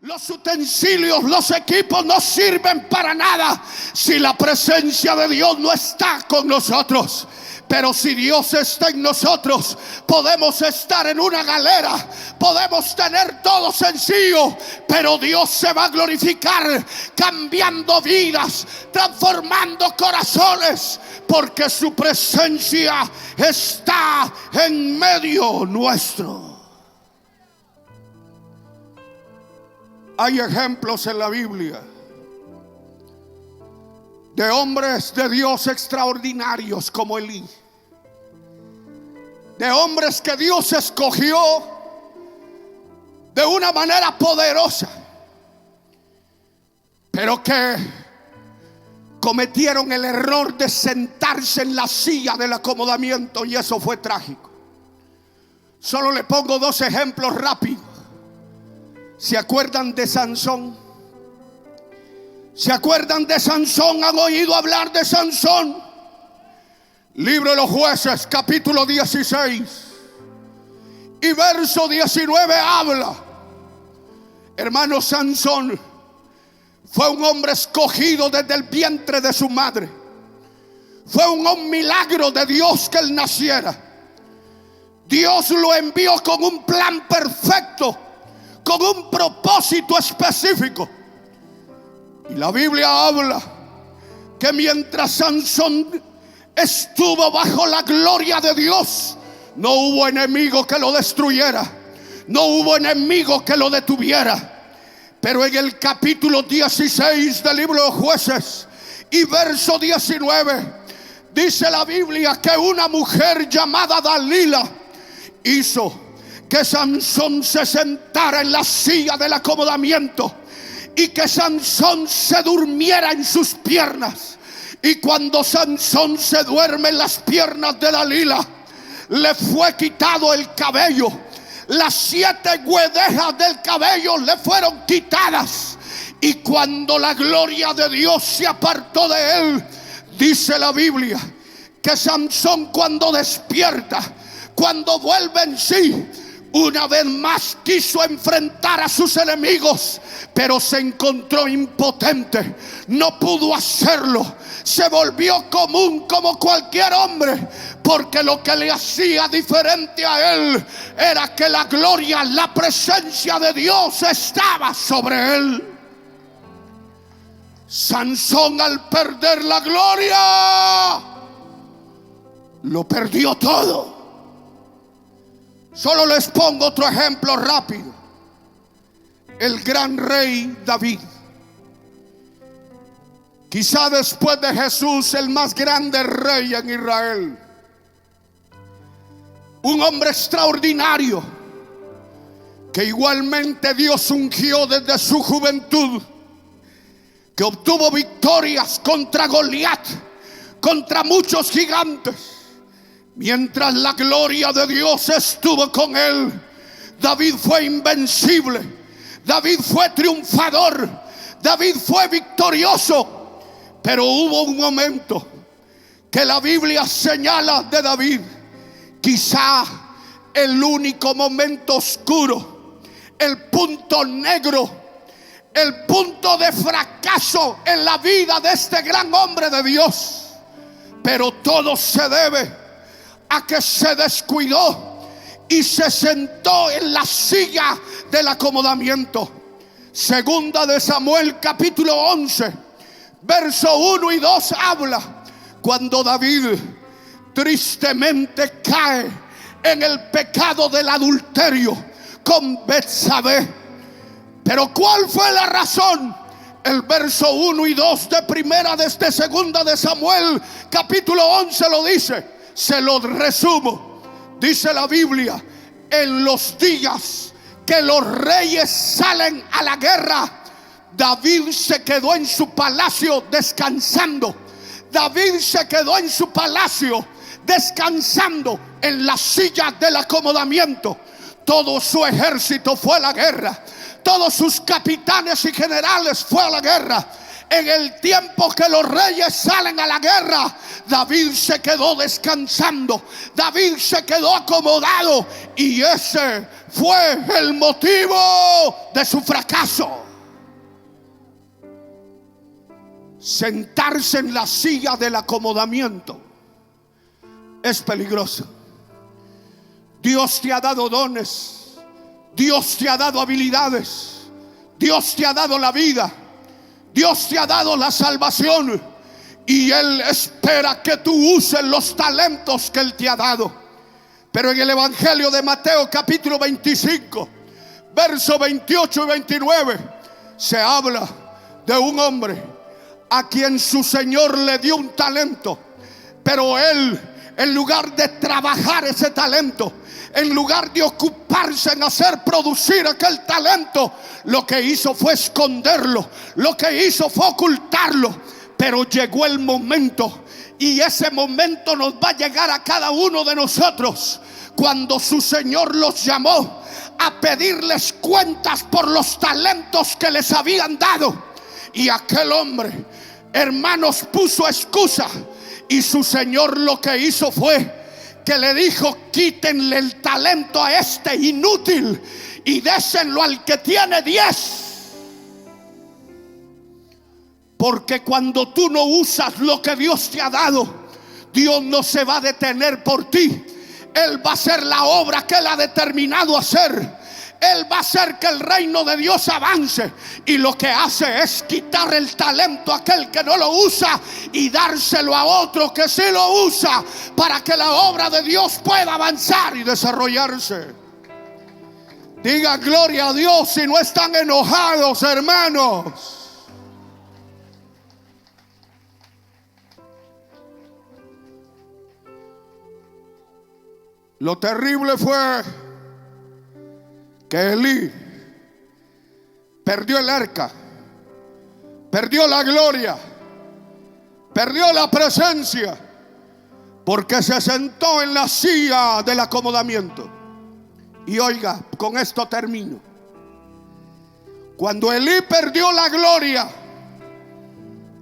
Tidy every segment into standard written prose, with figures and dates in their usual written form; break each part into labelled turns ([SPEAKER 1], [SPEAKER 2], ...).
[SPEAKER 1] Los utensilios, los equipos no sirven para nada si la presencia de Dios no está con nosotros. Pero si Dios está en nosotros, podemos estar en una galera, podemos tener todo sencillo, pero Dios se va a glorificar cambiando vidas, transformando corazones, porque su presencia está en medio nuestro. Hay ejemplos en la Biblia de hombres de Dios extraordinarios como Elí, de hombres que Dios escogió de una manera poderosa, pero que cometieron el error de sentarse en la silla del acomodamiento, y eso fue trágico. Solo le pongo dos ejemplos rápidos. ¿Se acuerdan de Sansón? ¿Se acuerdan de Sansón? ¿Han oído hablar de Sansón? Libro de los Jueces, capítulo 16 y verso 19 habla. Hermano, Sansón fue un hombre escogido desde el vientre de su madre. Fue un milagro de Dios que él naciera. Dios lo envió con un plan perfecto, con un propósito específico. Y la Biblia habla que mientras Sansón estuvo bajo la gloria de Dios, no hubo enemigo que lo destruyera, no hubo enemigo que lo detuviera. Pero en el capítulo 16 del libro de Jueces y verso 19 dice la Biblia que una mujer llamada Dalila hizo que Sansón se sentara en la silla del acomodamiento y que Sansón se durmiera en sus piernas. Y cuando Sansón se duerme en las piernas de Dalila, le fue quitado el cabello. Las 7 guedejas del cabello le fueron quitadas. Y cuando la gloria de Dios se apartó de él, dice la Biblia que Sansón, cuando despierta, cuando vuelve en sí, una vez más quiso enfrentar a sus enemigos, pero se encontró impotente, no pudo hacerlo. Se volvió común como cualquier hombre, porque lo que le hacía diferente a él era que la gloria, la presencia de Dios estaba sobre él. Sansón, al perder la gloria, lo perdió todo. Solo les pongo otro ejemplo rápido. El gran rey David, quizá después de Jesús el más grande rey en Israel. Un hombre extraordinario que igualmente Dios ungió desde su juventud, que obtuvo victorias contra Goliat, contra muchos gigantes. Mientras la gloria de Dios estuvo con él, David fue invencible, David fue triunfador, David fue victorioso. Pero hubo un momento que la Biblia señala de David, quizá el único momento oscuro, el punto negro, el punto de fracaso en la vida de este gran hombre de Dios. Pero todo se debe a que se descuidó y se sentó en la silla del acomodamiento. Segunda de Samuel, capítulo 11, verso 1 y 2 habla cuando David tristemente cae en el pecado del adulterio con Betsabé. Pero ¿cuál fue la razón? El verso 1 y 2 de segunda de Samuel, capítulo 11 lo dice. Se lo resumo. Dice la Biblia: en los días que los reyes salen a la guerra, David se quedó en su palacio descansando. David se quedó en su palacio descansando en la silla del acomodamiento. Todo su ejército fue a la guerra, todos sus capitanes y generales fue a la guerra. en el tiempo que los reyes salen a la guerra, David se quedó descansando, David se quedó acomodado, y ese fue el motivo de su fracaso. Sentarse en la silla del acomodamiento es peligroso. Dios te ha dado dones, Dios te ha dado habilidades, Dios te ha dado la vida, Dios te ha dado la salvación, y Él espera que tú uses los talentos que Él te ha dado. Pero en el Evangelio de Mateo capítulo 25, versos 28 y 29, se habla de un hombre a quien su Señor le dio un talento, pero él, en lugar de trabajar ese talento, en lugar de ocuparse en hacer producir aquel talento, lo que hizo fue esconderlo, lo que hizo fue ocultarlo. Pero llegó el momento, y ese momento nos va a llegar a cada uno de nosotros, cuando su Señor los llamó a pedirles cuentas por los talentos que les habían dado. Y aquel hombre, hermanos, puso excusa, y su Señor lo que hizo fue que le dijo: quítenle el talento a este inútil y désenlo al que tiene 10. Porque cuando tú no usas lo que Dios te ha dado, Dios no se va a detener por ti. Él va a hacer la obra que Él ha determinado hacer. Él va a hacer que el reino de Dios avance, y lo que hace es quitar el talento a aquel que no lo usa y dárselo a otro que sí lo usa, para que la obra de Dios pueda avanzar y desarrollarse. Diga gloria a Dios si no están enojados, hermanos. Lo terrible fue que Elí perdió el arca, perdió la gloria, perdió la presencia, porque se sentó en la silla del acomodamiento. Y oiga, con esto termino. Cuando Elí perdió la gloria,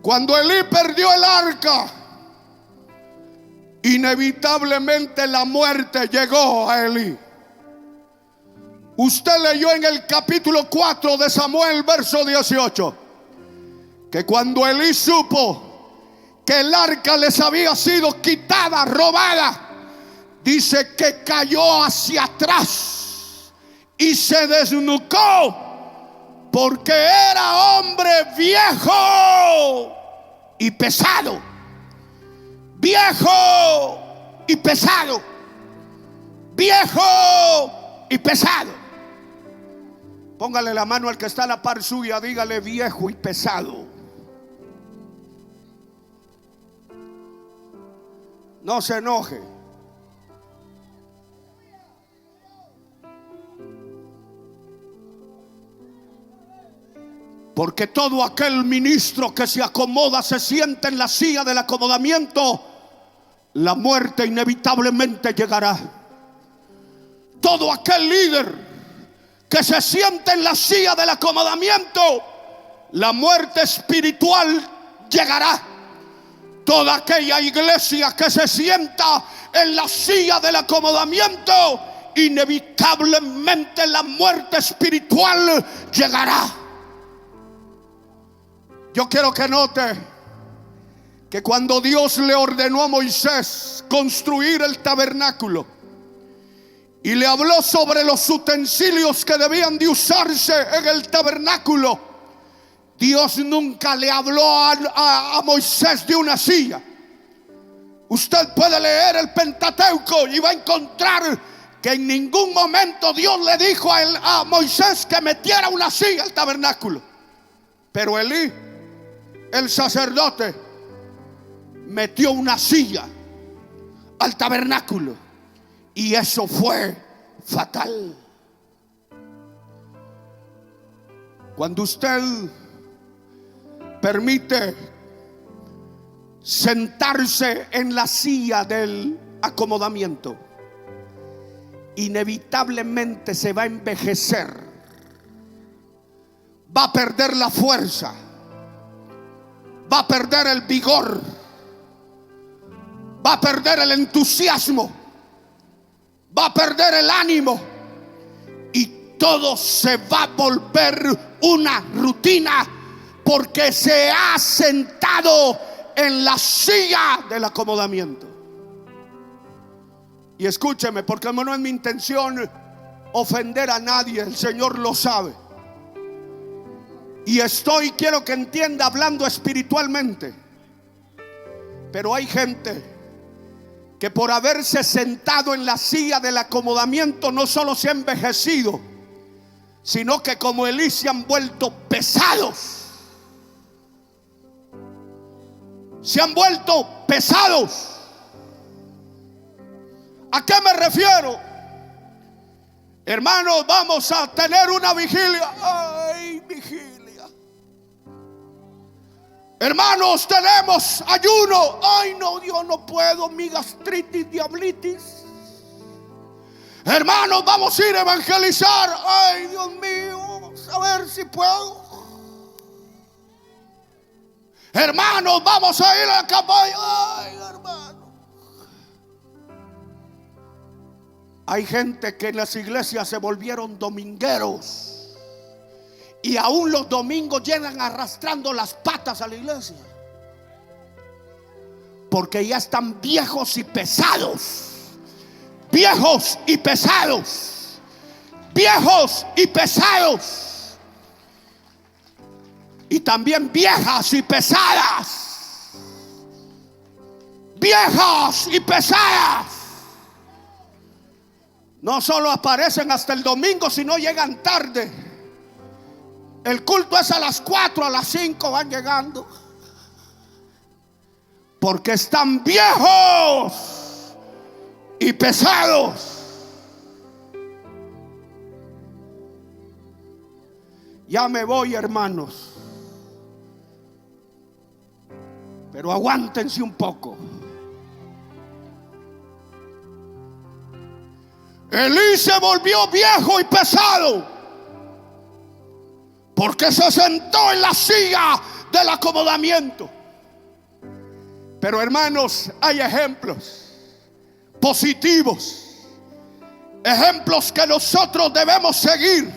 [SPEAKER 1] cuando Elí perdió el arca, inevitablemente la muerte llegó a Elí. Usted leyó en el capítulo 4 de Samuel, verso 18, que cuando Elí supo que el arca les había sido quitada, robada, dice que cayó hacia atrás y se desnucó, porque era hombre viejo y pesado. Viejo y pesado. Viejo y pesado. Póngale la mano al que está a la par suya, dígale: viejo y pesado. No se enoje. Porque todo aquel ministro que se acomoda, se sienta en la silla del acomodamiento, la muerte inevitablemente llegará. Todo aquel líder que se sienta en la silla del acomodamiento, la muerte espiritual llegará. Toda aquella iglesia que se sienta en la silla del acomodamiento, inevitablemente la muerte espiritual llegará. Yo quiero que note que cuando Dios le ordenó a Moisés construir el tabernáculo y le habló sobre los utensilios que debían de usarse en el tabernáculo, Dios nunca le habló a Moisés de una silla. Usted puede leer el Pentateuco y va a encontrar que en ningún momento Dios le dijo a Moisés que metiera una silla al tabernáculo. Pero Elí, el sacerdote, metió una silla al tabernáculo, y eso fue fatal. Cuando usted permite sentarse en la silla del acomodamiento, inevitablemente se va a envejecer, va a perder la fuerza, va a perder el vigor, va a perder el entusiasmo, va a perder el ánimo y todo se va a volver una rutina, porque se ha sentado en la silla del acomodamiento. Y escúcheme, porque no es mi intención ofender a nadie, el Señor lo sabe. Y quiero que entienda, hablando espiritualmente. Pero hay gente que por haberse sentado en la silla del acomodamiento no solo se ha envejecido, sino que como Elí se han vuelto pesados. Se han vuelto pesados. ¿A qué me refiero? Hermanos, vamos a tener una vigilia. Ay, vigilia. Hermanos, tenemos ayuno. Ay, no, Dios, no puedo. Mi gastritis, diablitis. Hermanos, vamos a ir a evangelizar. Ay, Dios mío, vamos a ver si puedo. Hermanos, vamos a ir a la campaña. Ay, hermano. Hay gente que en las iglesias se volvieron domingueros y aún los domingos llegan arrastrando las patas a la iglesia, porque ya están viejos y pesados. Viejos y pesados. Viejos y pesados. Y también viejas y pesadas. Viejas y pesadas. No solo aparecen hasta el domingo, sino llegan tarde. El culto es a las 4, a las 5 van llegando. Porque están viejos y pesados. Ya me voy, hermanos. Pero aguántense un poco. Elí se volvió viejo y pesado porque se sentó en la silla del acomodamiento. Pero hermanos, hay ejemplos positivos, ejemplos que nosotros debemos seguir,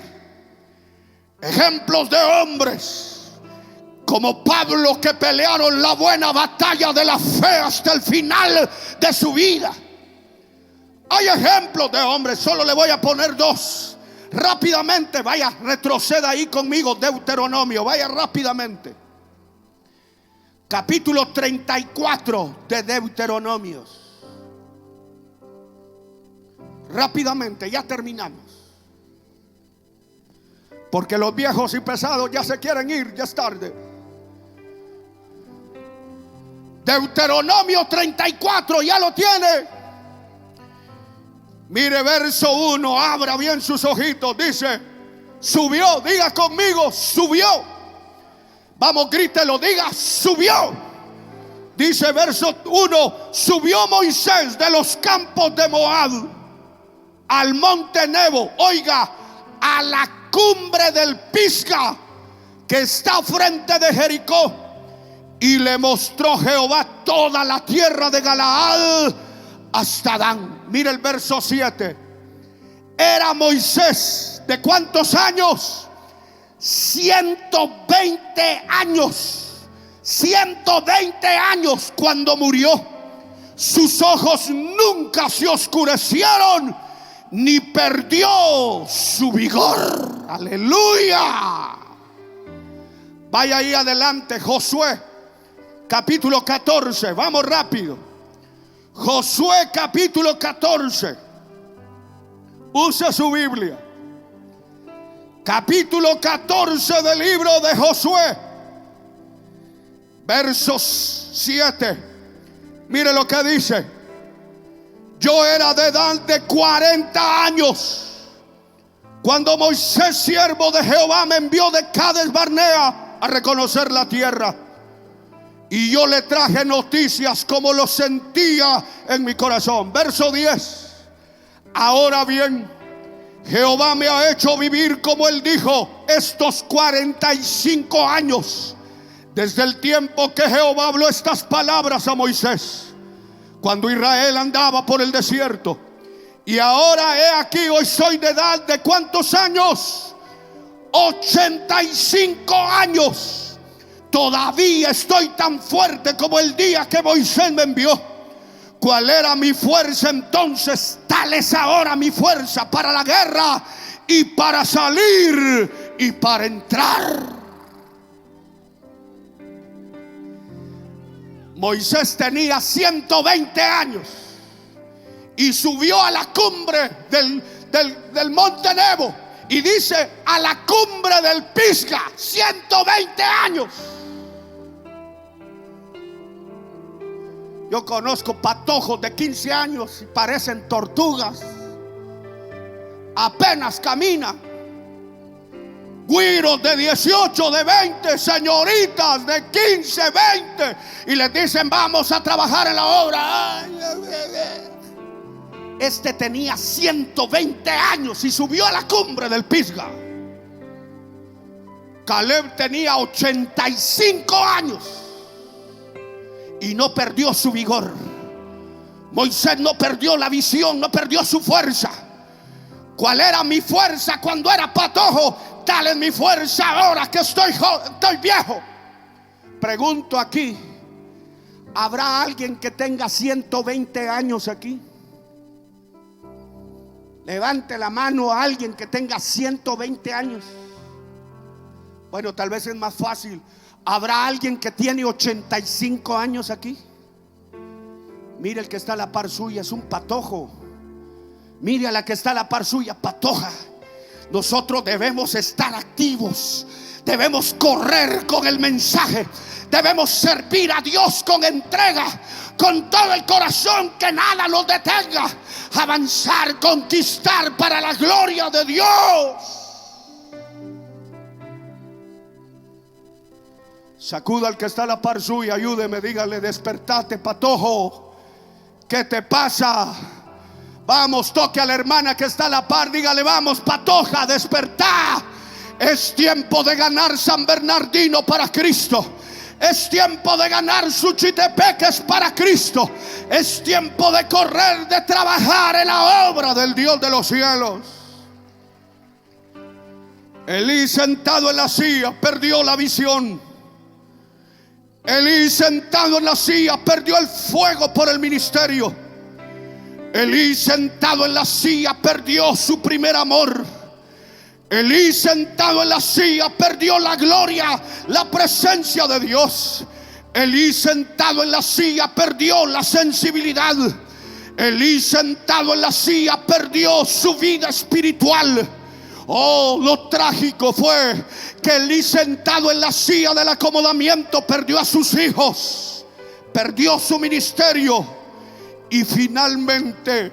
[SPEAKER 1] ejemplos de hombres como Pablo, que pelearon la buena batalla de la fe hasta el final de su vida. Hay ejemplos de hombres, solo le voy a poner dos rápidamente. Vaya, retroceda ahí conmigo, Deuteronomio, vaya rápidamente. Capítulo 34 de Deuteronomios. Rápidamente, ya terminamos. Porque los viejos y pesados ya se quieren ir, ya es tarde. Deuteronomio 34, ya lo tiene. Mire verso 1, abra bien sus ojitos. Dice, subió, diga conmigo, subió. Vamos, grítelo, diga, subió. Dice verso 1, subió Moisés de los campos de Moab al monte Nebo, oiga, a la cumbre del Pisga, que está frente de Jericó. Y le mostró Jehová toda la tierra de Galaad hasta Dan. Mira el verso 7. Era Moisés ¿de cuántos años? 120 años. 120 años cuando murió. Sus ojos nunca se oscurecieron, ni perdió su vigor. Aleluya. Vaya ahí adelante, Josué capítulo 14. Vamos rápido. Josué capítulo 14. Use su Biblia. Capítulo 14 del libro de Josué, versos 7. Mire lo que dice. Yo era de edad de 40 años cuando Moisés, siervo de Jehová, me envió de Cades Barnea a reconocer la tierra. Y yo le traje noticias como lo sentía en mi corazón. Verso 10. Ahora bien, Jehová me ha hecho vivir, como él dijo, estos 45 años Desde el tiempo que Jehová habló estas palabras a Moisés, cuando Israel andaba por el desierto. Y ahora he aquí, hoy soy de edad de ¿cuántos años? 85 años. Todavía estoy tan fuerte como el día que Moisés me envió. ¿Cuál era mi fuerza entonces? Tal es ahora mi fuerza para la guerra y para salir y para entrar. Moisés tenía 120 años y subió a la cumbre del monte Nebo, y dice a la cumbre del Pisga, 120 años. Yo conozco patojos de 15 años y parecen tortugas, apenas caminan. Güiros de 18, de 20, señoritas de 15, 20, y les dicen vamos a trabajar en la obra. Este tenía 120 años y subió a la cumbre del Pisga. Caleb tenía 85 años y no perdió su vigor. Moisés no perdió la visión, no perdió su fuerza. ¿Cuál era mi fuerza cuando era patojo? Tal es mi fuerza ahora que estoy viejo. Pregunto aquí, ¿habrá alguien que tenga 120 años aquí? Levante la mano a alguien que tenga 120 años. Bueno, tal vez es más fácil. ¿Habrá alguien que tiene 85 años aquí? Mire, el que está a la par suya es un patojo. Mire a la que está a la par suya, patoja. Nosotros debemos estar activos, debemos correr con el mensaje, debemos servir a Dios con entrega, con todo el corazón, que nada nos detenga. Avanzar, conquistar para la gloria de Dios. Sacuda al que está a la par suya, ayúdeme, dígale: despertate, patojo, ¿qué te pasa? Vamos, toque a la hermana que está a la par, dígale: vamos, patoja, despertá. Es tiempo de ganar San Bernardino para Cristo. Es tiempo de ganar Suchitepeques para Cristo. Es tiempo de correr, de trabajar en la obra del Dios de los cielos. Elí, sentado en la silla, perdió la visión. Elí, sentado en la silla, perdió el fuego por el ministerio. Elí, sentado en la silla, perdió su primer amor. Elí, sentado en la silla, perdió la gloria, la presencia de Dios. Elí, sentado en la silla, perdió la sensibilidad. Elí, sentado en la silla, perdió su vida espiritual. Oh, lo trágico fue que Elí, sentado en la silla del acomodamiento, perdió a sus hijos, perdió su ministerio. Y finalmente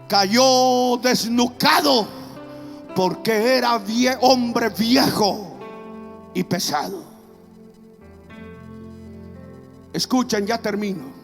[SPEAKER 1] cayó desnucado, porque era hombre viejo y pesado. Escuchen, ya termino.